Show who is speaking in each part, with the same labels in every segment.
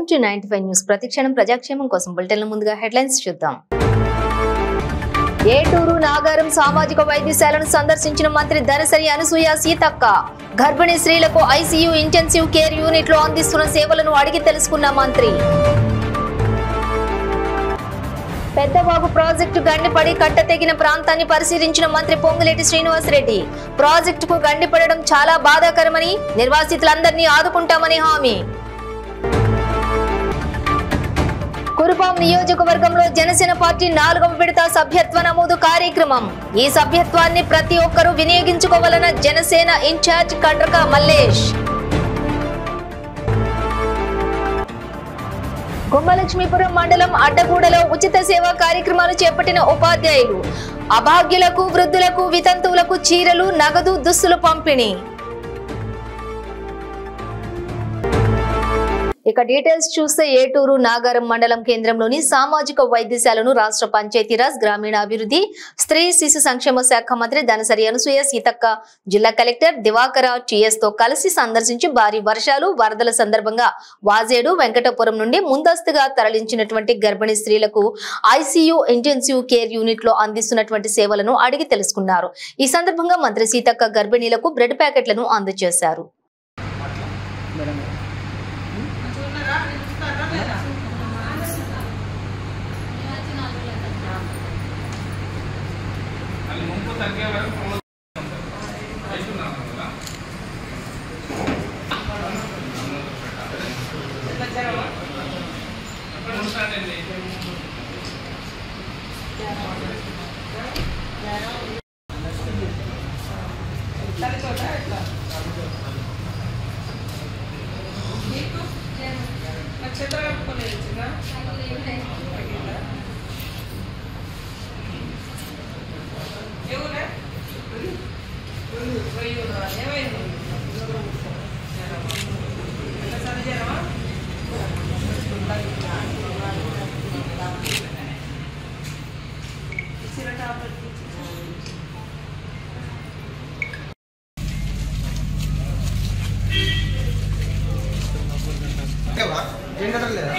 Speaker 1: Welcome to 95 news. ప్రతిక్షణం ప్రజాక్షేమం కోసం బులెటిన్ల ముందుగా హెడ్లైన్స్ చూద్దాం. ఏటూరు నాగారం సామాజిక వైద్యశాలను సందర్శించిన మంత్రి ధనసరి అనసూయ సీతక్క. గర్భిణీ స్త్రీలకు ఐసీయూ ఇంటెన్సివ్ కేర్ యూనిట్ లో అందిస్తున్న సేవలను అడిగి తెలుసుకున్న మంత్రి. పెద్దవాగు ప్రాజెక్టు గండిపడి కట్టతెగిన ప్రాంతాన్ని పరిశీలించిన మంత్రి పొంగులేటి శ్రీనివాసరెడ్డి. ప్రాజెక్టుకు గండిపడడం చాలా బాధాకరమని, నిర్వాసితులందరినీ ఆదుకుంటామని హామీ. కురుపాం నియోజకవర్గంలో జనసేన పార్టీ 4వ విడత సభ్యత్వ నమోదు కార్యక్రమం. ఈ సభ్యత్వాన్ని ప్రతి ఒక్కరూ వినియోగించుకోవాలన్న జనసేన ఇన్ఛార్జ్ కండ్రక మల్లేష్. గుమ్మలక్ష్మీపురం మండలం అడ్డగూడలో ఉచిత సేవా కార్యక్రమాలు చేపట్టిన ఉపాధ్యాయులు. అభాగ్యులకు, వృద్ధులకు, వితంతువులకు చీరలు, నగదు, దుస్తులు పంపిణీ. ఇక డీటెయిల్స్ చూస్తే ఏటూరు నాగారం మండలం కేంద్రంలోని సామాజిక వైద్యశాలను రాష్ట్ర పంచాయతీరాజ్, గ్రామీణాభివృద్ధి, స్త్రీ శిశు సంక్షేమ శాఖ మంత్రి ధనసరి అనసూయ సీతక్క, జిల్లా కలెక్టర్ దివాకర టీఎస్ తో కలిసి సందర్శించి భారీ వర్షాలు, వరదల సందర్భంగా వాజేడు, వెంకటపురం నుండి ముందస్తుగా తరలించినటువంటి గర్భిణీ స్త్రీలకు ఐసీయూ ఇంటెన్సివ్ కేర్ యూనిట్ లో అందిస్తున్నటువంటి సేవలను అడిగి తెలుసుకున్నారు. ఈ సందర్భంగా మంత్రి సీతక్క గర్భిణీలకు బ్రెడ్ ప్యాకెట్లను అందజేశారు.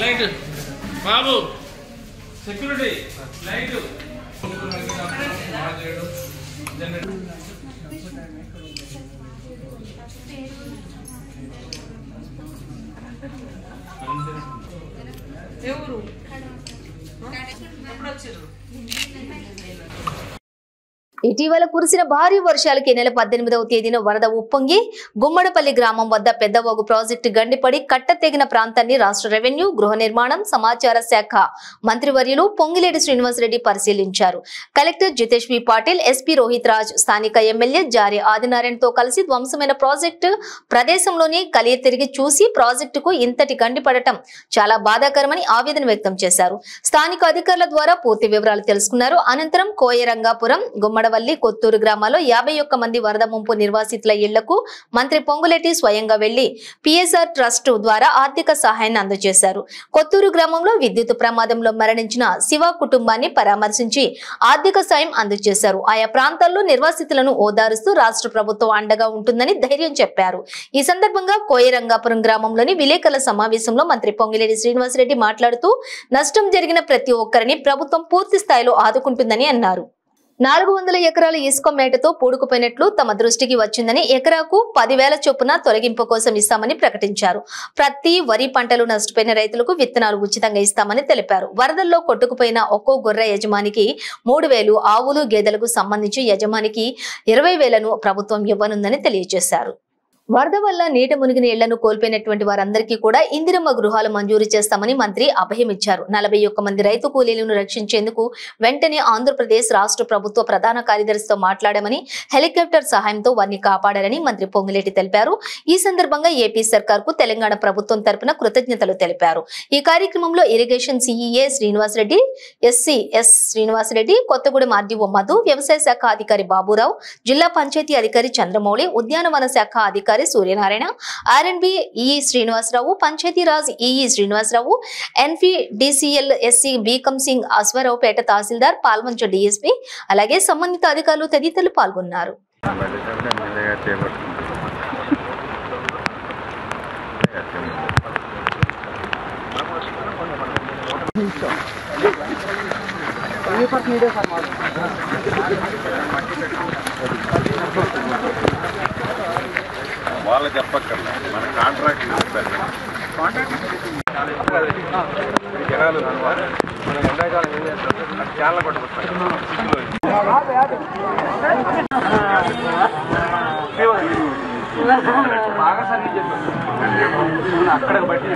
Speaker 2: లైట్ బాబు సెక్యూరిటీ లైట్ ఎవరు ఎప్పుడు వచ్చారు?
Speaker 1: ఇటీవల కురిసిన భారీ వర్షాలకి నెల 18వ తేదీన వరద ఉప్పొంగి గుమ్మడపల్లి గ్రామం వద్ద పెద్దవాగు ప్రాజెక్టు గండిపడి కట్టతెగిన ప్రాంతాన్ని రాష్ట్ర రెవెన్యూ, గృహ నిర్మాణం, సమాచార శాఖ మంత్రివర్యులు పొంగిలేటి శ్రీనివాసరెడ్డి పరిశీలించారు. కలెక్టర్ జితేష్ వి పాటిల్, ఎస్పీ రోహిత్ రాజ్, స్థానిక ఎమ్మెల్యే జారి ఆదినారాయణతో కలిసి ధ్వంసమైన ప్రాజెక్టు ప్రదేశంలోని కలియ తిరిగి చూసి ప్రాజెక్టుకు ఇంతటి గండిపడటం చాలా బాధాకరమని ఆవేదన వ్యక్తం చేశారు. స్థానిక అధికారుల ద్వారా పూర్తి వివరాలు తెలుసుకున్నారు. అనంతరం కోయరంగాపురం, గుమ్మడ కొత్తూరు గ్రామాల్లో 51 మంది వరద ముంపు నిర్వాసితుల ఇళ్లకు మంత్రి పొంగులేటి స్వయంగా వెళ్లి పిఎస్ఆర్ ట్రస్ట్ ద్వారా ఆర్థిక సహాయాన్ని అందజేశారు. కొత్తూరు గ్రామంలో విద్యుత్ ప్రమాదంలో మరణించిన శివ కుటుంబాన్ని పరామర్శించి ఆర్థిక సాయం అందజేశారు. ఆయా ప్రాంతాల్లో నిర్వాసితులను ఓదారుస్తూ రాష్ట్ర ప్రభుత్వం అండగా ఉంటుందని ధైర్యం చెప్పారు. ఈ సందర్భంగా కోయరంగాపురం గ్రామంలోని విలేకరుల సమావేశంలో మంత్రి పొంగిలేటి శ్రీనివాసరెడ్డి మాట్లాడుతూ నష్టం జరిగిన ప్రతి ఒక్కరిని ప్రభుత్వం పూర్తి స్థాయిలో ఆదుకుంటుందని అన్నారు. 400 ఎకరాల ఇసుక మేటతో పూడుకుపోయినట్లు తమ దృష్టికి వచ్చిందని, ఎకరాకు 10,000 చొప్పున తొలగింపు కోసం ఇస్తామని ప్రకటించారు. ప్రతి వరి పంటలు నష్టపోయిన రైతులకు విత్తనాలు ఉచితంగా ఇస్తామని తెలిపారు. వరదల్లో కొట్టుకుపోయిన ఒక్కో గొర్రె యజమానికి 3,000, ఆవులు, గేదెలకు సంబంధించి యజమానికి 20,000ను ప్రభుత్వం ఇవ్వనుందని తెలియజేశారు. వరద వల్ల నీట మునిగిన ఇళ్లను కోల్పోయినటువంటి వారందరికీ కూడా ఇందిరమ్మ గృహాలు మంజూరు చేస్తామని మంత్రి అభయమిచ్చారు. 41 మంది రైతు కూలీలను రక్షించేందుకు వెంటనే ఆంధ్రప్రదేశ్ రాష్ట్ర ప్రభుత్వ ప్రధాన కార్యదర్శితో మాట్లాడామని, హెలికాప్టర్ సహాయంతో వారిని కాపాడారని మంత్రి పొంగులేటి తెలిపారు. ఈ సందర్భంగా ఏపీ సర్కార్ కు తెలంగాణ ప్రభుత్వం తరపున కృతజ్ఞతలు తెలిపారు. ఈ కార్యక్రమంలో irrigation CEA Srinivasa Reddy, SC S Srinivasa Reddy, Kothagudem RDO Madhu, వ్యవసాయ శాఖ అధికారి బాబురావు, జిల్లా పంచాయతీ అధికారి చంద్రమౌళి, ఉద్యానవన శాఖ అధికారి Suryanarayana, R and B EE Srinivasarao, Panchayati Raj EE Srinivasarao, NPDCL SE Bikam Singh, Ashwaraopet తహసీల్దార్, పాల్వంచ డీఎస్పీ, అలాగే సంబంధిత అధికారులు తదితరులు పాల్గొన్నారు.
Speaker 3: వాళ్ళు చెప్పక్కర్లే మన కాంట్రాక్ట్ జనాలు మనం ఎండాకాలం ఏం చేస్తాం చాలా కొట్టుకొస్తాం బాగా సర్వీస్ చేస్తాం అక్కడ బట్టి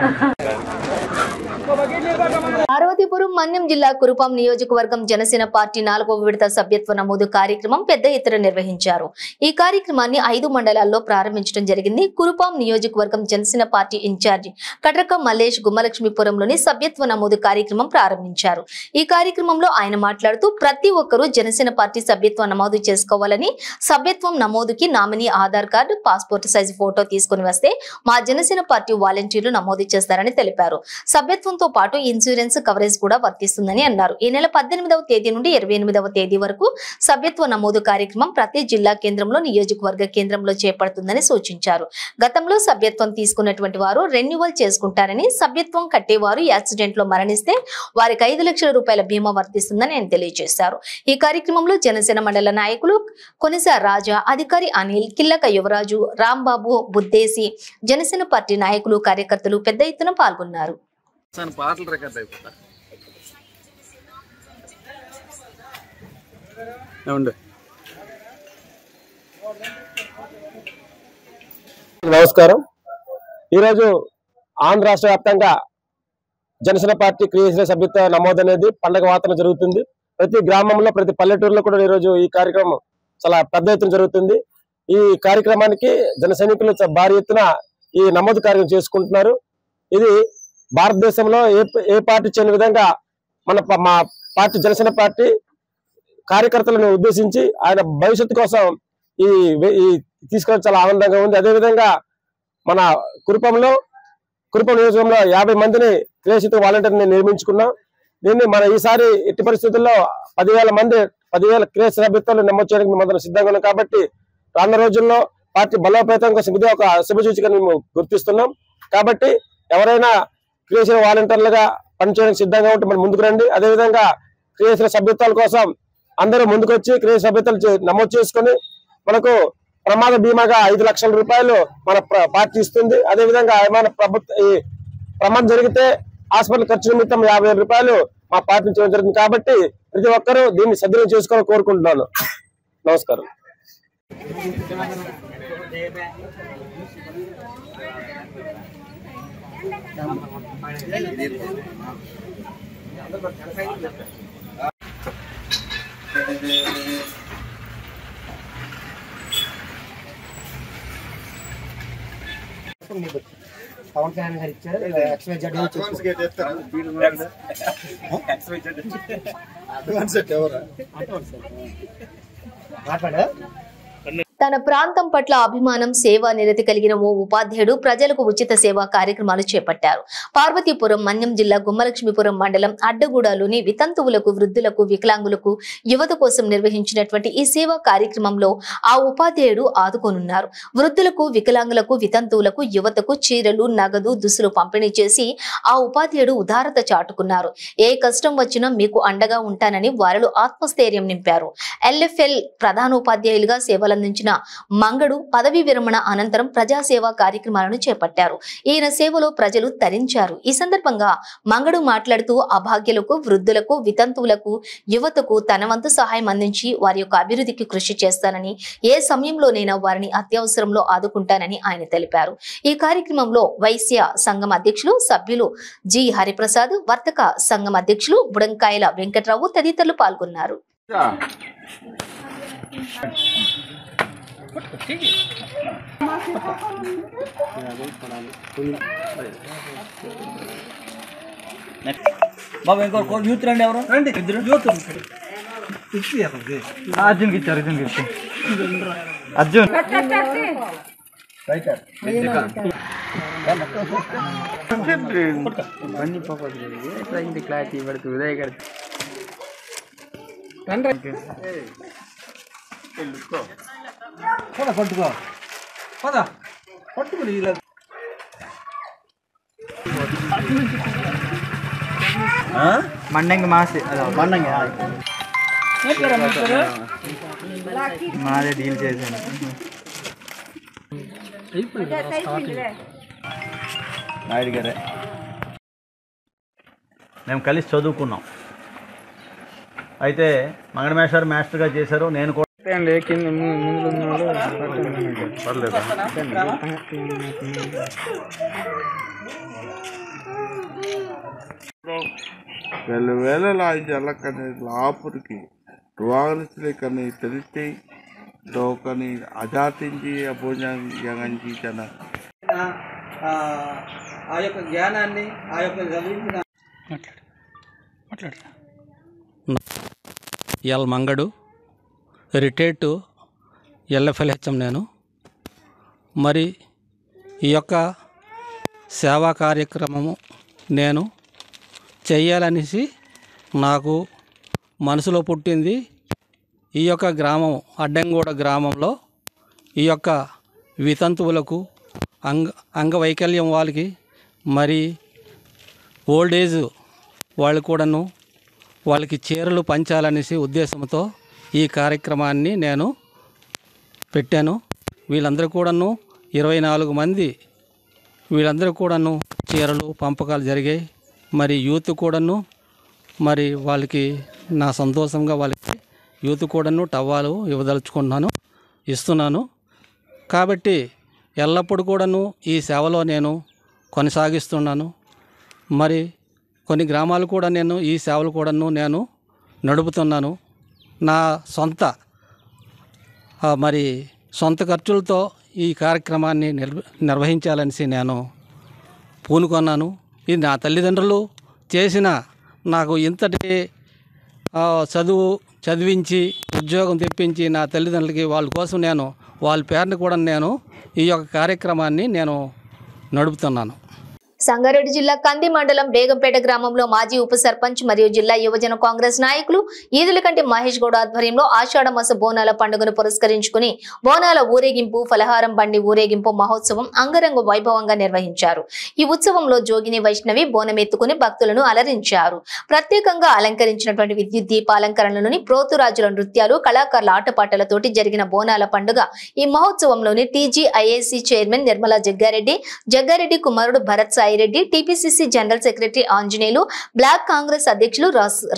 Speaker 1: పార్వతీపురం మన్యం జిల్లా కురుపాం నియోజకవర్గం జనసేన పార్టీ 4వ విడత సభ్యత్వ నమోదు కార్యక్రమం పెద్ద ఎత్తున నిర్వహించారు. ఈ కార్యక్రమాన్ని 5 మండలాల్లో ప్రారంభించడం జరిగింది. కురుపాం నియోజకవర్గం జనసేన పార్టీ ఇన్ఛార్జి కట్రక మల్లేష్ గుమ్మలక్ష్మీపురంలోని సభ్యత్వ నమోదు కార్యక్రమం ప్రారంభించారు. ఈ కార్యక్రమంలో ఆయన మాట్లాడుతూ ప్రతి ఒక్కరూ జనసేన పార్టీ సభ్యత్వం నమోదు చేసుకోవాలని, సభ్యత్వం నమోదుకి nominee Aadhaar card, passport size photo తీసుకుని వస్తే మా జనసేన పార్టీ వాలంటీర్లు నమోదు చేస్తారని తెలిపారు. సభ్యత్వంతో పాటు ఇన్సూరెన్స్ కవరేజ్ కూడా వర్తిస్తుందని అన్నారు. ఈ నెల 18వ తేదీ నుండి 28వ తేదీ వరకు సభ్యత్వ నమోదు కార్యక్రమం ప్రతి జిల్లా కేంద్రంలో, నియోజకవర్గ కేంద్రంలో చేపడుతుందని సూచించారు. గతంలో సభ్యత్వం తీసుకున్నటువంటి వారు రెన్యువల్ చేసుకుంటారని, సభ్యత్వం కట్టేవారు యాక్సిడెంట్ లో మరణిస్తే వారికి 5 లక్షల రూపాయల బీమా వర్తిస్తుందని ఆయన తెలియజేశారు. ఈ కార్యక్రమంలో జనసేన మండల నాయకులు కొనిస రాజా, అధికారి అనిల్, కిల్లక యువరాజు, రాంబాబు, బుద్దేసి, జనసేన పార్టీ నాయకులు, కార్యకర్తలు పెద్ద ఎత్తున పాల్గొన్నారు.
Speaker 3: పాటలు రికార్డ్ అయిపోతా
Speaker 4: నమస్కారం. ఈరోజు ఆంధ్ర రాష్ట్ర వ్యాప్తంగా జనసేన పార్టీ క్రియాశీల సభ్యత్వ నమోదు అనేది పండగ వాతావరణం జరుగుతుంది. ప్రతి గ్రామంలో, ప్రతి పల్లెటూరులో కూడా ఈరోజు ఈ కార్యక్రమం చాలా పెద్ద ఎత్తున జరుగుతుంది. ఈ కార్యక్రమానికి జన సైనికులు భారీ ఎత్తున ఈ నమోదు కార్యక్రమం చేసుకుంటున్నారు. ఇది భారతదేశంలో ఏ పార్టీ చేయని విధంగా మా పార్టీ జనసేన పార్టీ కార్యకర్తలను ఉద్దేశించి ఆయన భవిష్యత్తు కోసం ఈ తీసుకోవడం చాలా ఆనందంగా ఉంది. అదేవిధంగా మన కురుపాం నియోజకవర్గంలో 50 మందిని క్రియాశీల వాలంటీర్ని నిర్మించుకున్నాం. దీన్ని మన ఈసారి ఎట్టి పరిస్థితుల్లో 10,000 క్రియాశీల సభ్యత్వాలు నమోదు చేయడానికి మేము సిద్ధంగా ఉన్నాం. కాబట్టి రానున్న రోజుల్లో పార్టీ బలోపేతం కోసం ఇదే ఒక శుభసూచిక మేము గుర్తిస్తున్నాం. కాబట్టి ఎవరైనా క్రియాశీల వాలంటీర్లుగా పనిచేయడానికి సిద్ధంగా ఉంటే మనం ముందుకు రండి. అదేవిధంగా క్రియాశీల సభ్యత్వాల కోసం అందరూ ముందుకు వచ్చి క్రియాశీల సభ్యత్వాలు నమోదు చేసుకుని మనకు ప్రమాద బీమాగా 5 లక్షల రూపాయలు మన పార్టీ ఇస్తుంది. అదేవిధంగా ఏమైనా ఈ ప్రమాదం జరిగితే హాస్పిటల్ ఖర్చు నిమిత్తం 50,000 రూపాయలు మా పార్టీ నుంచి చేయడం జరుగుతుంది. కాబట్టి ప్రతి ఒక్కరూ దీన్ని సద్వినియోగం చేసుకోవాలని కోరుకుంటున్నాను. నమస్కారం.
Speaker 5: పవన్ కళ్యాణ్ గారు ఇచ్చారు. మాట్లాడా
Speaker 1: తన ప్రాంతం పట్ల అభిమానం, సేవా నిరతి కలిగిన ఓ ఉపాధ్యాయుడు ప్రజలకు ఉచిత సేవా కార్యక్రమాలు చేపట్టారు. పార్వతీపురం మన్యం జిల్లా గుమ్మలక్ష్మీపురం మండలం అడ్డగూడలోని వితంతువులకు, వృద్ధులకు, వికలాంగులకు, యువత కోసం నిర్వహించినటువంటి ఈ సేవా కార్యక్రమంలో ఆ ఉపాధ్యాయుడు ఆదుకోనున్నారు. వృద్ధులకు, వికలాంగులకు, వితంతువులకు, యువతకు చీరలు, నగదు, దుస్తులు పంపిణీ చేసి ఆ ఉపాధ్యాయుడు ఉదారత చాటుకున్నారు. ఏ కష్టం వచ్చినా మీకు అండగా ఉంటానని వారిలో ఆత్మస్థైర్యం నింపారు. ఎల్ఎఫ్ఎల్ ప్రధానోపాధ్యాయులుగా సేవలందించిన మంగడు పదవి విరమణ అనంతరం ప్రజాసేవా కార్యక్రమాలను చేపట్టారు. ఈయన సేవలో ప్రజలు తరించారు. ఈ సందర్భంగా మంగడు మాట్లాడుతూ అభాగ్యులకు, వృద్ధులకు, వితంతువులకు, యువతకు తన వంతు సహాయం అందించి వారి యొక్క అభివృద్ధికి కృషి చేస్తానని, ఏ సమయంలోనైనా వారిని అత్యవసరంలో ఆదుకుంటానని ఆయన తెలిపారు. ఈ కార్యక్రమంలో వైశ్య సంఘం అధ్యక్షులు, సభ్యులు జి హరిప్రసాద్, వర్తక సంఘం అధ్యక్షులు బుడంకాయల వెంకట్రావు తదితరులు పాల్గొన్నారు.
Speaker 6: బాబు ఇంకో యూత్ రండి, ఎవరు రండి, ఇద్దరు యూత్ అర్జున్కి ఇచ్చారు. అర్జున్ బన్నీ పోయింది క్లారిటీ పడుతూ ఉదయ గారి పట్టుకో పదా పట్టుకుని ఇలా మండంగి మాసి మండంగి మాదే డీల్ చేశాను. నాయుడు గారే మేము కలిసి చదువుకున్నాం. అయితే మంగళమేశ్వర మాస్టర్గా చేశారు. నేను కూడా
Speaker 7: వేళ జల్లకని లాపురికి రువాగలికని తెలిసి డోకని అజాతించి అభోజనంచి జన
Speaker 6: ఆ యొక్క జ్ఞానాన్ని ఆ యొక్క చదివించిన
Speaker 8: ఎల్ మంగడు రిటైర్డ్ ఎల్ఎఫ్ఎల్హెచ్ఎం నేను. మరి ఈ యొక్క సేవా కార్యక్రమము నేను చెయ్యాలనేసి నాకు మనసులో పుట్టింది. ఈ యొక్క గ్రామం అడ్డంగూడ గ్రామంలో ఈ యొక్క వితంతువులకు అంగవైకల్యం వాళ్ళకి మరి ఓల్డ్ ఏజ్ వాళ్ళు కూడాను వాళ్ళకి చీరలు పంచాలనేసి ఉద్దేశంతో ఈ కార్యక్రమాన్ని నేను పెట్టాను. వీళ్ళందరూ కూడాను 24 మంది వీళ్ళందరూ కూడాను చీరలు పంపకాలు జరిగాయి. మరి యూత్ కూడాను మరి వాళ్ళకి నా సంతోషంగా వాళ్ళకి యూత్ కూడాను టవ్వాలు ఇవ్వదలుచుకుంటున్నాను, ఇస్తున్నాను. కాబట్టి ఎల్లప్పుడూ కూడాను ఈ సేవలో నేను కొనసాగిస్తున్నాను. మరి కొన్ని గ్రామాలు కూడా నేను ఈ సేవలు కూడాను నేను నడుపుతున్నాను. నా సొంత ఖర్చులతో ఈ కార్యక్రమాన్ని నిర్వహించాలనేసి నేను పూనుకొన్నాను. ఇది నా తల్లిదండ్రులు చేసిన నాకు ఇంతటి చదివించి ఉద్యోగం తెప్పించి నా తల్లిదండ్రులకి వాళ్ళ కోసం నేను వాళ్ళ పేరుని కూడా నేను ఈ యొక్క కార్యక్రమాన్ని నేను నడుపుతున్నాను.
Speaker 1: సంగారెడ్డి జిల్లా కంది మండలం బేగంపేట గ్రామంలో మాజీ ఉప సర్పంచ్ మరియు జిల్లా యువజన కాంగ్రెస్ నాయకులు ఈదులకంటి మహేష్ గౌడ్ ఆధ్వర్యంలో ఆషాఢ మాస బోనాల పండుగను పురస్కరించుకుని బోనాల ఊరేగింపు, ఫలహారం బండి ఊరేగింపు మహోత్సవం అంగరంగ వైభవంగా నిర్వహించారు. ఈ ఉత్సవంలో జోగిని వైష్ణవి బోనం ఎత్తుకుని భక్తులను అలరించారు. ప్రత్యేకంగా అలంకరించినటువంటి విద్యుత్ దీపాలంకరణలోని ప్రోతురాజుల నృత్యాలు, కళాకారుల ఆటపాటలతోటి జరిగిన బోనాల పండుగ ఈ మహోత్సవంలోని టీజీఐఏసీ చైర్మన్ నిర్మలా జగ్గారెడ్డి కుమారుడు Bharat Sai Reddy, TPCC general secretary Anjaneyulu, block Congress అధ్యక్షులు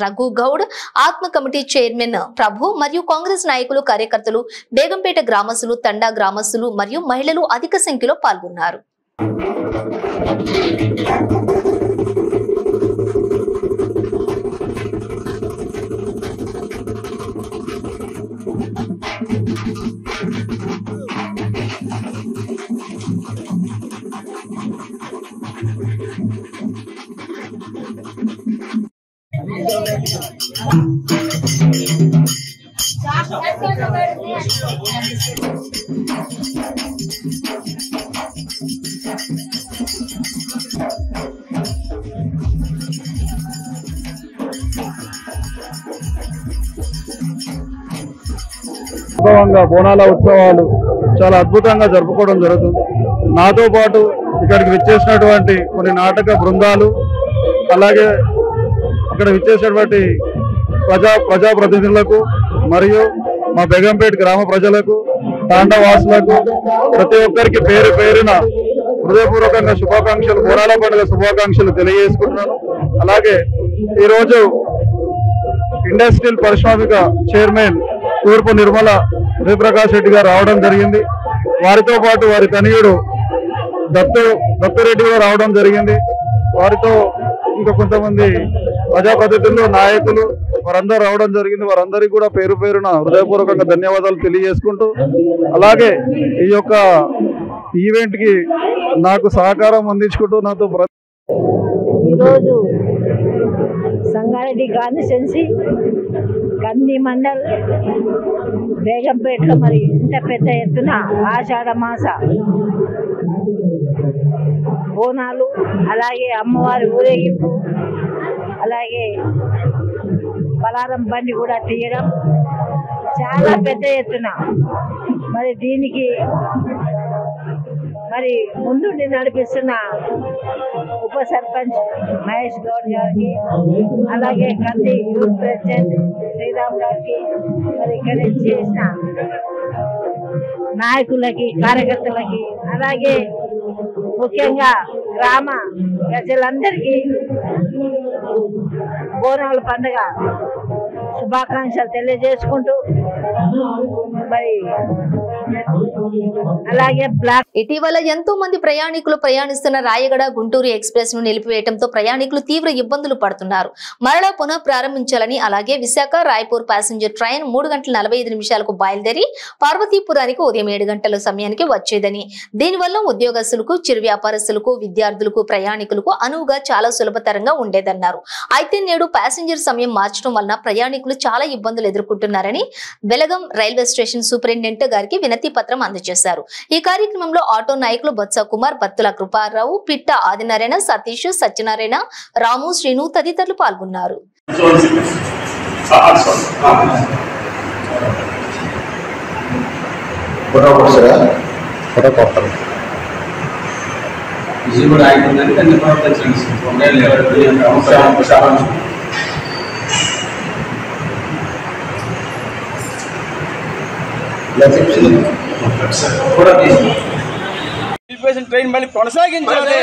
Speaker 1: రఘు గౌడ్, ఆత్మ కమిటీ చైర్మన్ ప్రభు మరియు కాంగ్రెస్ నాయకులు, కార్యకర్తలు, బేగంపేట గ్రామస్తులు, తండా గ్రామస్తులు మరియు మహిళలు అధిక సంఖ్యలో పాల్గొన్నారు.
Speaker 9: బోనాల ఉత్సవాలు చాలా అద్భుతంగా జరుపుకోవడం జరుగుతుంది. నాతో పాటు ఇక్కడికి విచ్చేసినటువంటి కొన్ని నాటక బృందాలు, అలాగే ఇక్కడ విచ్చేసినటువంటి ప్రజాప్రతినిధులకు మరియు మా బేగంపేట గ్రామ ప్రజలకు, తాండవాసులకు ప్రతి ఒక్కరికి పేరు పేరున హృదయపూర్వకంగా శుభాకాంక్షలు, బోనాల పండుగ శుభాకాంక్షలు తెలియజేసుకుంటున్నాను. అలాగే ఈరోజు ఇండస్ట్రియల్ పారిశ్రామిక చైర్మన్ తూర్పు నిర్మల జయప్రకాష్ రెడ్డి గారు రావడం జరిగింది. వారితో పాటు వారి తనయుడు దత్తురెడ్డి గారు రావడం జరిగింది. వారితో ఇంకా కొంతమంది ప్రజాప్రతినిధులు, నాయకులు వారందరూ రావడం జరిగింది. వారందరికీ కూడా పేరు పేరున హృదయపూర్వకంగా ధన్యవాదాలు తెలియజేసుకుంటూ, అలాగే ఈ యొక్క ఈవెంట్ కి నాకు సహకారం అందించుకుంటూ నాతో
Speaker 10: ఈరోజు సంగారెడ్డి కాన్స్టిట్యున్సీ కంది మండల్ బేగంపేటలో మరి ఇంత పెద్ద ఎత్తున ఆషాఢ మాస బోనాలు, అలాగే అమ్మవారి ఊరేగింపు, అలాగే పలారం బండి కూడా తీయడం చాలా పెద్ద ఎత్తున మరి దీనికి మరి ముందుండి నడిపిస్తున్న ఉప ఉప సర్పంచ్ మహేష్ గౌడ్ గారికి, అలాగే కంది యూత్ ప్రెసిడెంట్ శ్రీరామ్ గారికి, మరి ఇక్కడ చేసిన నాయకులకి, కార్యకర్తలకి, అలాగే ముఖ్యంగా గ్రామ ప్రజలందరికీ బోనాల పండుగ శుభాకాంక్షలు తెలియజేసుకుంటూ మరి అలాగే
Speaker 1: ఇటీవల ఎంతో మంది ప్రయాణికులు ప్రయాణిస్తున్న రాయగడ గుంటూరు ఎక్స్ప్రెస్ ను నిలిపివేయడంతో ప్రయాణికులు తీవ్ర ఇబ్బందులు పడుతున్నారు. మరలా పునః ప్రారంభించాలని, అలాగే విశాఖ రాయ్పూర్ ప్యాసింజర్ ట్రైన్ 3:45 బయలుదేరి పార్వతీపురానికి ఉదయం 7 గంటల సమయానికి వచ్చేదని, దీనివల్ల ఉద్యోగస్తులకు, చిరు వ్యాపారస్తులకు, విద్యార్థులకు, ప్రయాణికులకు అనువుగా చాలా సులభతరంగా ఉండేదన్నారు. అయితే నేడు ప్యాసింజర్ సమయం మార్చడం వలన ప్రయాణికులు చాలా ఇబ్బందులు ఎదుర్కొంటున్నారని బెలగం రైల్వే స్టేషన్ సూపరింటెండెంట్ గారికి వినతి పత్రం అందజేశారు. ఈ కార్యక్రమంలో ఆటో నాయకులు బొత్స కుమార్, బత్తుల కృపారావు, పిట్ట ఆదినారాయణ, సతీష్, సత్యనారాయణ, రాము, శ్రీను తదితరులు పాల్గొన్నారు.
Speaker 11: నిలిపేసిన ట్రైన్ మళ్ళీ కొనసాగించాలి.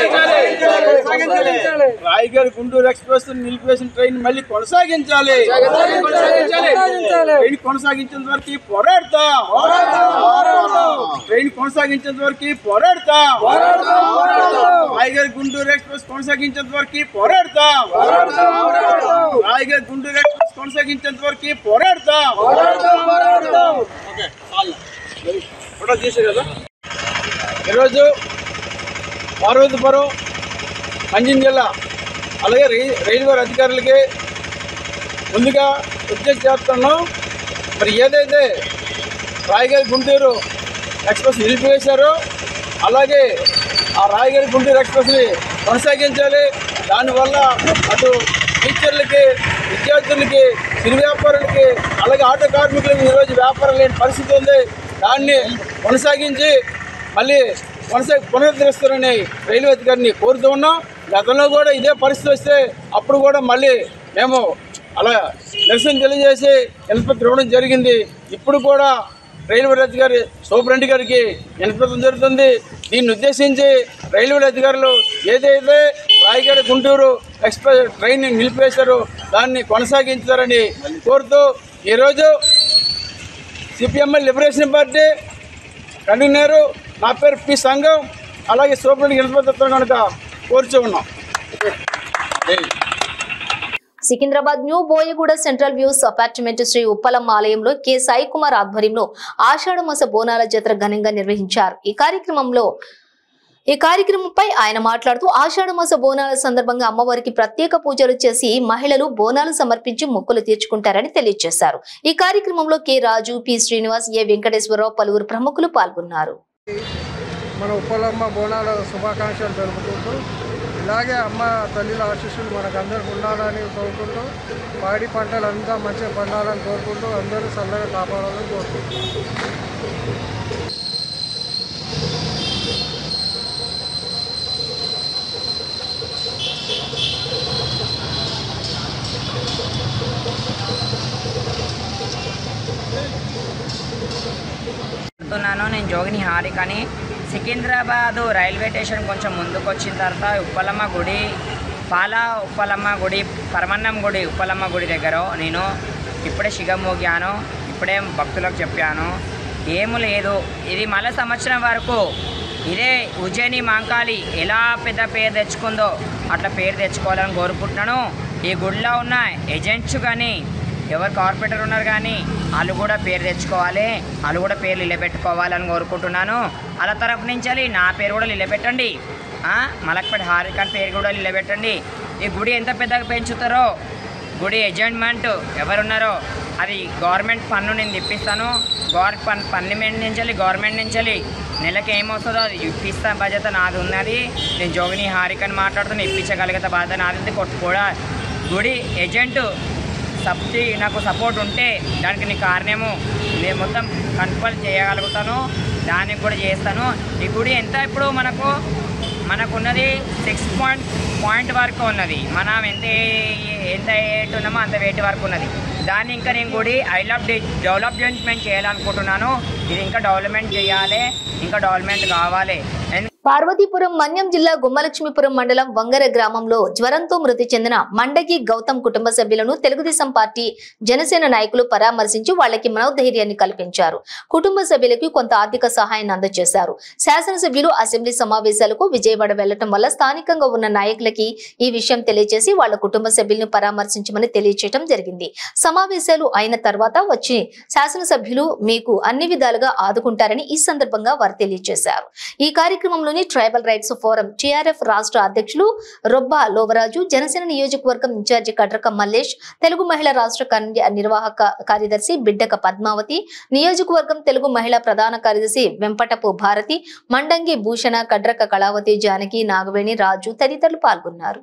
Speaker 11: రాయగఢ్ గుంటూరు ఎక్స్ప్రెస్ నిలిపేసిన ట్రైన్ మళ్ళీ కొనసాగించాలి. ట్రైన్ కొనసాగించేంత వరకు పోరాడతాం. ట్రైన్ కొనసాగించేంత వరకు పోరాడతాం. రాయగఢ్ గుంటూరు ఎక్స్ప్రెస్ కొనసాగించేంత వరకు పోరాడతాం. రాయగఢ్ గుంటూరు ఎక్స్ప్రెస్ కొనసాగించేంత వరకు పోరాడతాం. ఫోటో చేశారు కదా. ఈరోజు పార్వతీపురం, మంజింజల అలాగే రైల్వే అధికారులకి ముందుగా విజ్ఞప్తి చేస్తున్నాం. మరి ఏదైతే రాయగఢ్ గుంటూరు ఎక్స్ప్రెస్ నిలిపివేశారో అలాగే ఆ రాయగఢ్ గుంటూరు ఎక్స్ప్రెస్ని కొనసాగించాలి. దానివల్ల అటు టీచర్లకి, విద్యార్థులకి, చిరు వ్యాపారులకి అలాగే ఆటో కార్మికులకి ఈరోజు వ్యాపారం లేని పరిస్థితి ఉంది. దాన్ని కొనసాగించి మళ్ళీ పునరుద్ధరిస్తారని రైల్వే అధికారిని కోరుతూ ఉన్నాం. గతంలో కూడా ఇదే పరిస్థితి వస్తే అప్పుడు కూడా మళ్ళీ మేము అలా నిరసన తెలియజేసి నిష్పత్తి ఇవ్వడం జరిగింది. ఇప్పుడు కూడా రైల్వే అధికారి సూపరింటెండెంట్ గారికి నిష్పత్తి జరుగుతుంది. దీన్ని ఉద్దేశించి రైల్వే అధికారులు ఏదైతే రాయగఢ్ గుంటూరు ఎక్స్ప్రెస్ ట్రైన్ నిలిపేశారో దాన్ని కొనసాగించారని కోరుతూ ఈరోజు సిపిఎంఎల్ లిబరేషన్ పార్టీ కన్వీనర్ నా పేరు పి సంఘం అలాగే సూపరింటెండెంట్ నిష్పత్తి కనుక కోరుచూ ఉన్నాం.
Speaker 1: Secunderabad new Boiguda central views apartment Sri Uppalamma ఆలయంలో కె సాయి కుమార్ ఆధ్వర్యంలో ఆషాఢమాస బోనాల జాతర ఘనంగా నిర్వహించారు. ఈ కార్యక్రమంపై ఆయన మాట్లాడుతూ ఆషాఢమాస బోనాల సందర్భంగా అమ్మవారికి ప్రత్యేక పూజలు చేసి మహిళలు బోనాలు సమర్పించి మొక్కులు తీర్చుకుంటారని తెలియజేశారు. ఈ కార్యక్రమంలో కె రాజు, పి శ్రీనివాస్, ఏ వెంకటేశ్వరరావు పలువురు ప్రముఖులు పాల్గొన్నారు.
Speaker 12: మన ఉప్పలమ్మ బోనాల శుభాకాంక్షలు జరుపుకుంటూ ఇలాగే అమ్మ తల్లిల ఆశీస్సులు మనకందరికి ఉండాలని కోరుకుంటూ పాడి పంటలు అంతా మంచిగా పండాలని కోరుకుంటూ అందరూ చల్లగా కాపాడాలని కోరుకుంటున్నాం.
Speaker 13: నేను జోగిని హారికని. సికింద్రాబాద్ రైల్వే స్టేషన్ కొంచెం ముందుకు వచ్చిన తర్వాత ఉప్పలమ్మ గుడి, ఉప్పలమ్మ గుడి, పరమన్నం గుడి, ఉప్పలమ్మ గుడి దగ్గర నేను ఇప్పుడే శిగం మోగాను. ఇప్పుడే భక్తులకు చెప్పాను, ఏమీ లేదు. ఇది మళ్ళీ సంవత్సరం వరకు ఇదే ఉజ్జయిని మాంకాళి ఎలా పెద్ద పేరు తెచ్చుకుందో అట్లా పేరు తెచ్చుకోవాలని కోరుకుంటున్నాను. ఈ గుడిలో ఉన్న ఏజెంట్స్ కానీ ఎవరు కార్పొరేటర్ ఉన్నారు కానీ వాళ్ళు కూడా పేరు తెచ్చుకోవాలి, వాళ్ళు కూడా పేర్లు నిలబెట్టుకోవాలని కోరుకుంటున్నాను. వాళ్ళ తరఫు నుంచి నా పేరు కూడా నిలబెట్టండి, మలక్పేట హారికన్ పేరు కూడా నిలబెట్టండి. ఈ గుడి ఎంత పెద్దగా పెంచుతారో, గుడి అడ్జస్ట్మెంట్ ఎవరున్నారో అది గవర్నమెంట్ పన్ను నేను ఇప్పిస్తాను. గవర్నమెంట్ నుంచి నెలకి ఏమవుతుందో అది ఇప్పిస్తా బాధ్యత నాది ఉన్నది. నేను జోగిని హారికని మాట్లాడుతున్నా, ఇప్పించగలిగితే బాధ్యత నాది. కూడా గుడి ఏజెంట్ నాకు సపోర్ట్ ఉంటే దానికి నీ కారణము నేను మొత్తం కన్ఫర్మ్ చేయగలుగుతాను, దానికి కూడా చేస్తాను. ఈ గుడి ఎంత ఇప్పుడు మనకు మనకున్నది 6 పాయింట్ వరకు ఉన్నది. మనం ఎంత వెయిట్ ఉన్నామో అంత వెయిట్ వరకు ఉన్నది. దాన్ని ఇంకా నేను కూడా డెవలప్మెంట్ చేయాలనుకుంటున్నాను. ఇది ఇంకా డెవలప్మెంట్ చేయాలి, ఇంకా డెవలప్మెంట్ కావాలి.
Speaker 1: పార్వతీపురం మన్యం జిల్లా గుమ్మలక్ష్మీపురం మండలం వంగర గ్రామంలో జ్వరంతో మృతి చెందిన మండగి గౌతమ్ కుటుంబ సభ్యులను తెలుగుదేశం పార్టీ జనసేన నాయకులు పరామర్శించి వాళ్ళకి మనోధైర్యాన్ని కల్పించారు. కుటుంబ సభ్యులకు కొంత ఆర్థిక సహాయాన్ని అందజేశారు. శాసనసభ్యులు అసెంబ్లీ సమావేశాలకు విజయవాడ వెళ్లడం వల్ల స్థానికంగా ఉన్న నాయకులకి ఈ విషయం తెలియజేసి వాళ్ళ కుటుంబ సభ్యులను పరామర్శించమని తెలియజేయడం జరిగింది. సమావేశాలు అయిన తర్వాత వచ్చి శాసనసభ్యులు మీకు అన్ని విధాలుగా ఆదుకుంటారని ఈ సందర్భంగా వారు తెలియజేశారు. ఈ కార్యక్రమంలో ట్రైబల్ రైట్స్ ఫోరం టిఆర్ఎఫ్ రాష్ట్ర అధ్యక్షులు రొబ్బా లోవరాజు, జనసేన నియోజకవర్గం ఇన్ఛార్జి కడ్రక మల్లేష్, తెలుగు మహిళా రాష్ట్ర నిర్వాహక కార్యదర్శి బిడ్డక పద్మావతి, నియోజకవర్గం తెలుగు మహిళా ప్రధాన కార్యదర్శి వెంపటపు భారతి, మండంగి భూషణ, కడ్రక కళావతి, జానకి, నాగవేణి, రాజు తదితరులు పాల్గొన్నారు.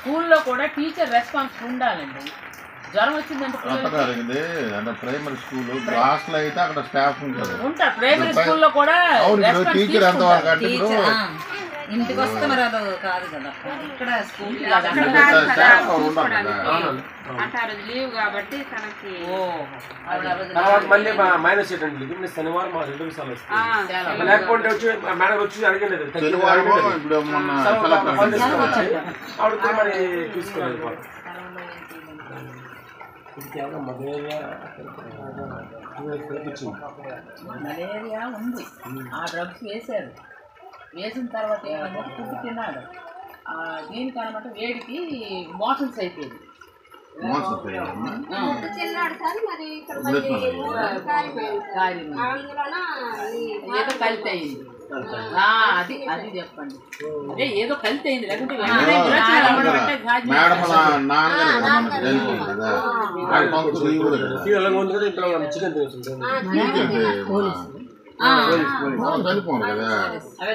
Speaker 14: స్కూల్లో కూడా టీచర్ రెస్పాన్స్ ఉండాలండి. జ్వరం వచ్చిందంటే
Speaker 7: ప్రైమరీ స్కూల్ క్లాస్ లో అయితే అక్కడ స్టాఫ్
Speaker 14: ఉంటారు. ప్రైమరీ స్కూల్లో కూడా
Speaker 7: టీచర్
Speaker 14: ఇంటికి వస్తే మరి అది కాదు కదా. ఇక్కడ స్కూల్ అంటారు లీవ్ కాబట్టి తనకి
Speaker 4: మళ్ళీ మైనస్ ఏంటండి శనివారం మా 2 సార్లు వస్తుంది. లేకపోతే వచ్చి మేడం వచ్చి అడగలేదు ఆవిడ మరి తీసుకోలేదు.
Speaker 14: మలేరియా ఉంది, ఆ డ్రగ్స్ వేశారు. వేసిన తర్వాత ఏమన్నా ఫుడ్ తిన్నాడు, దీనికి అనమాట వేడికి మోషన్స్ అయిపోయింది. ఏదో కలిసి అయింది. అది చెప్పండి. అదే ఏదో కలిసి అయింది, లేకుంటే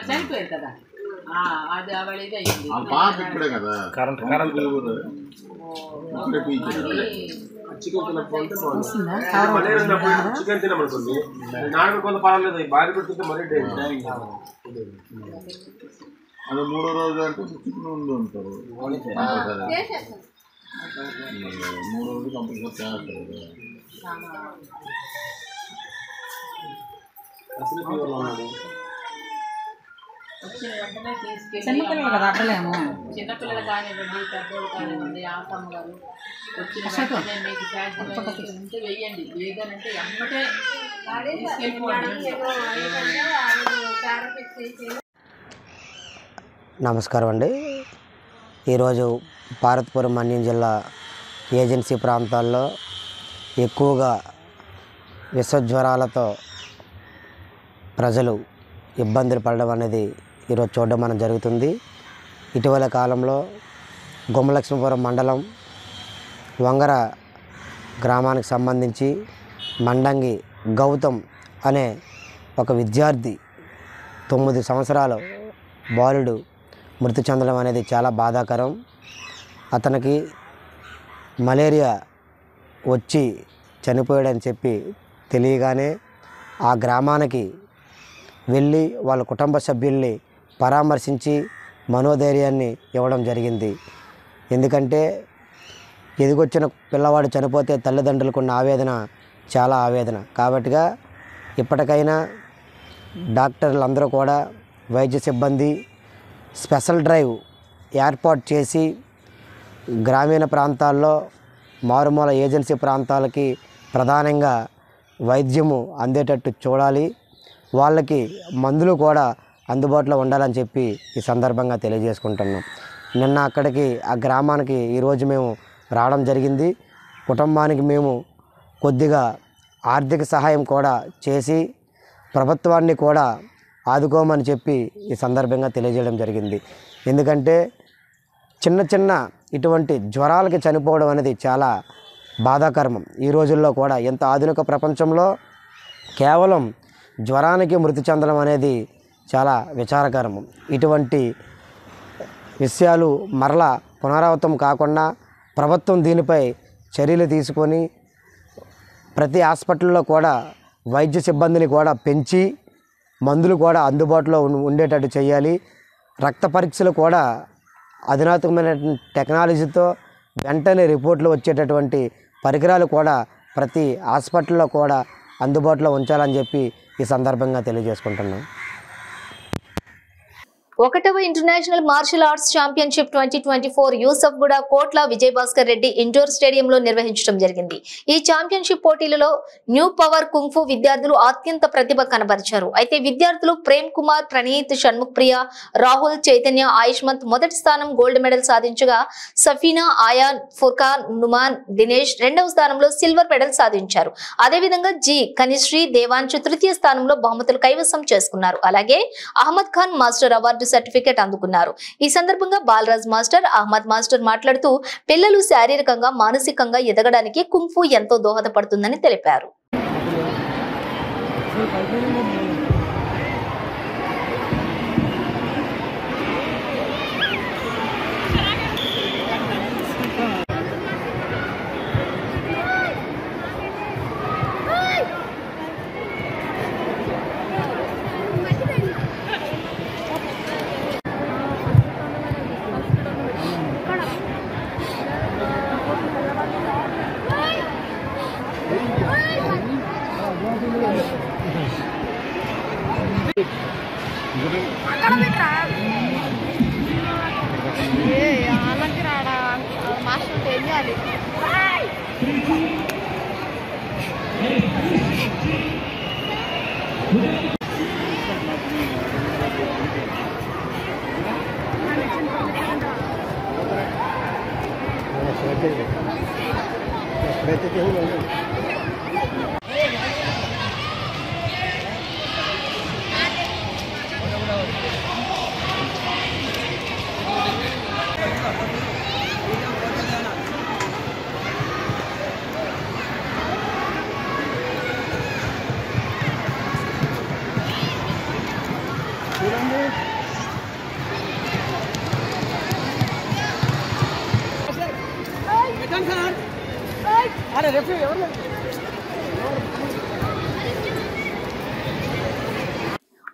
Speaker 14: చనిపోయారు కదా. అది ఆవిడ ఇది అయింది.
Speaker 4: చికెన్ తినమనుకోండి, నాన్న కొంత పర్వాలేదు, భార్య పెట్టుకుంటే మరీ
Speaker 7: అది 3వ రోజు అంటే చికెన్ ఉంటారు. 3 రోజులు కంపల్సరీ చేస్తారు.
Speaker 14: వచ్చిన వెంటనే తీసుకెళ్ళి చిన్నపిల్లలు కానివ్వండి, పెద్దోళ్ళు కానివ్వండి, ఆసమ్మ గారు వచ్చిన వెంటనే మీకు ఫ్యాక్టరీ ఉంటే వెయ్యండి. లేదనంటే ఎమ్మటే తీసుకెళ్ళిపోండి.
Speaker 5: నమస్కారం అండి. ఈరోజు పార్వతీపురం మన్యం జిల్లా ఏజెన్సీ ప్రాంతాల్లో ఎక్కువగా విషజ్వరాలతో ప్రజలు ఇబ్బందులు పడడం అనేది ఈరోజు చూడడం మనం జరుగుతుంది. ఇటీవల కాలంలో గుమ్మలక్ష్మీపురం మండలం వంగర గ్రామానికి సంబంధించి మండంగి గౌతమ్ అనే ఒక విద్యార్థి 9 సంవత్సరాల బాలుడు మృతి చెందడం అనేది చాలా బాధాకరం. అతనికి మలేరియా వచ్చి చనిపోయాడని చెప్పి తెలియగానే ఆ గ్రామానికి వెళ్ళి వాళ్ళ కుటుంబ సభ్యుల్ని పరామర్శించి మనోధైర్యాన్ని ఇవ్వడం జరిగింది. ఎందుకంటే ఎదిగొచ్చిన పిల్లవాడు చనిపోతే తల్లిదండ్రులకు ఉన్న ఆవేదన చాలా ఆవేదన. కాబట్టిగా ఇప్పటికైనా డాక్టర్లు అందరూ కూడా వైద్య సిబ్బంది స్పెషల్ డ్రైవ్ ఏర్పాటు చేసి గ్రామీణ ప్రాంతాల్లో మారుమూల ఏజెన్సీ ప్రాంతాలకి ప్రధానంగా వైద్యము అందేటట్టు చూడాలి. వాళ్ళకి మందులు కూడా అందుబాటులో ఉండాలని చెప్పి ఈ సందర్భంగా తెలియజేసుకుంటున్నాం. నిన్న అక్కడికి ఆ గ్రామానికి ఈరోజు మేము రావడం జరిగింది. కుటుంబానికి మేము కొద్దిగా ఆర్థిక సహాయం కూడా చేసి ప్రభుత్వాన్ని కూడా ఆదుకోమని చెప్పి ఈ సందర్భంగా తెలియజేయడం జరిగింది. ఎందుకంటే చిన్న చిన్న ఇటువంటి జ్వరాలకి చనిపోవడం అనేది చాలా బాధాకరం. ఈ రోజుల్లో కూడా ఎంత ఆధునిక ప్రపంచంలో కేవలం జ్వరానికి మృతి చెందడం అనేది చాలా విచారకరం. ఇటువంటి విషయాలు మరలా పునరావృతం కాకుండా ప్రభుత్వం దీనిపై చర్యలు తీసుకొని ప్రతి హాస్పిటల్లో కూడా వైద్య సిబ్బందిని కూడా పెంచి మందులు కూడా అందుబాటులో ఉండేటట్టు చేయాలి. రక్త పరీక్షలు కూడా అధునాతనమైన టెక్నాలజీతో వెంటనే రిపోర్ట్లు వచ్చేటటువంటి పరికరాలు కూడా ప్రతి హాస్పిటల్లో కూడా అందుబాటులో ఉంచాలని చెప్పి ఈ సందర్భంగా తెలియజేసుకుంటున్నాం.
Speaker 1: 1వ international martial arts championship 2024 Yousufguda Kotla Vijaya Bhaskar Reddy indoor స్టేడియంలో నిర్వహించడం జరిగింది. ఈ ఛాంపియన్షిప్ పోటీలలో న్యూ పవర్ కుంఫు విద్యార్థులు అత్యంత ప్రతిభ కనబరిచారు. అయితే విద్యార్థులు ప్రేమ్ కుమార్, ప్రణీత్, షణ్ముఖ్ ప్రియ, రాహుల్, చైతన్య, ఆయుష్మంత్ మొదటి స్థానం గోల్డ్ మెడల్ సాధించగా సఫీనా, ఆయాన్, ఫుర్ఖాన్, నుమాన్, దినేష్ రెండవ స్థానంలో సిల్వర్ మెడల్ సాధించారు. అదేవిధంగా జి కనిశ్రీ, దేవాంశు తృతీయ స్థానంలో బహుమతులు కైవసం చేసుకున్నారు. అలాగే Ahmed Khan master award certificate అందుకున్నారు. ఈ సందర్భంగా బాలరాజ్ మాస్టర్, అహ్మద్ మాస్టర్ మాట్లాడుతూ పిల్లలు శారీరకంగా, మానసికంగా ఎదగడానికి కుంఫు ఎంతో దోహదపడుతుందని తెలిపారు.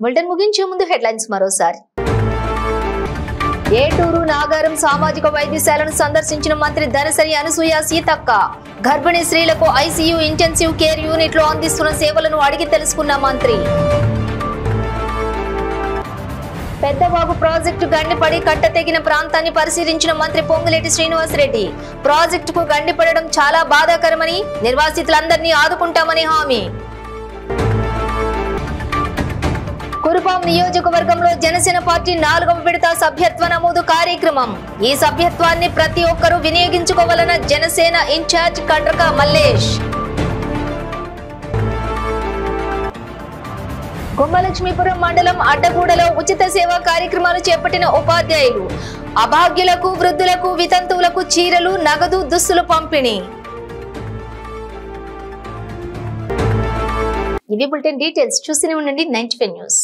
Speaker 1: బులెటిన్ ముగించే ముందు హెడ్లైన్స్ మరోసారి. ఏటూరు నాగారం సామాజిక వైద్యశాలను సందర్శించిన మంత్రి ధనసరి అనసూయ సీతక్క. గర్భిణీ స్త్రీలకు ఐసీయూ, ఇంటెన్సివ్ కేర్ యూనిట్లో అందిస్తున్న సేవలను అడిగి తెలుసుకున్న మంత్రి. పెద్దవాగు ప్రాజెక్టు గండిపడి కట్టతెగిన ప్రాంతాన్ని పరిశీలించిన మంత్రి పొంగులేటి శ్రీనివాసరెడ్డి. ప్రాజెక్టుకు గండిపడడం చాలా బాధాకరమని, నిర్వాసితులందరినీ ఆదుకుంటామని హామీ. కురుపాం నియోజకవర్గంలో జనసేన పార్టీ 4వ విడత సభ్యత్వ నమోదు కార్యక్రమం. ఈ సభ్యత్వాన్ని ప్రతి ఒక్కరూ వినియోగించుకోవాలన్న జనసేన ఇన్ఛార్జ్ కండ్రక మల్లేష్. గుమ్మలక్ష్మీపురం మండలం అడ్డగూడలో ఉచిత సేవా కార్యక్రమాలు చేపట్టిన ఉపాధ్యాయులు. అభాగ్యులకు, వృద్ధులకు, వితంతువులకు చీరలు, నగదు, దుస్తులు పంపిణీ. ఇవి బులెటిన్ డీటెయిల్స్. చూస్తూనే ఉండండి 95 న్యూస్.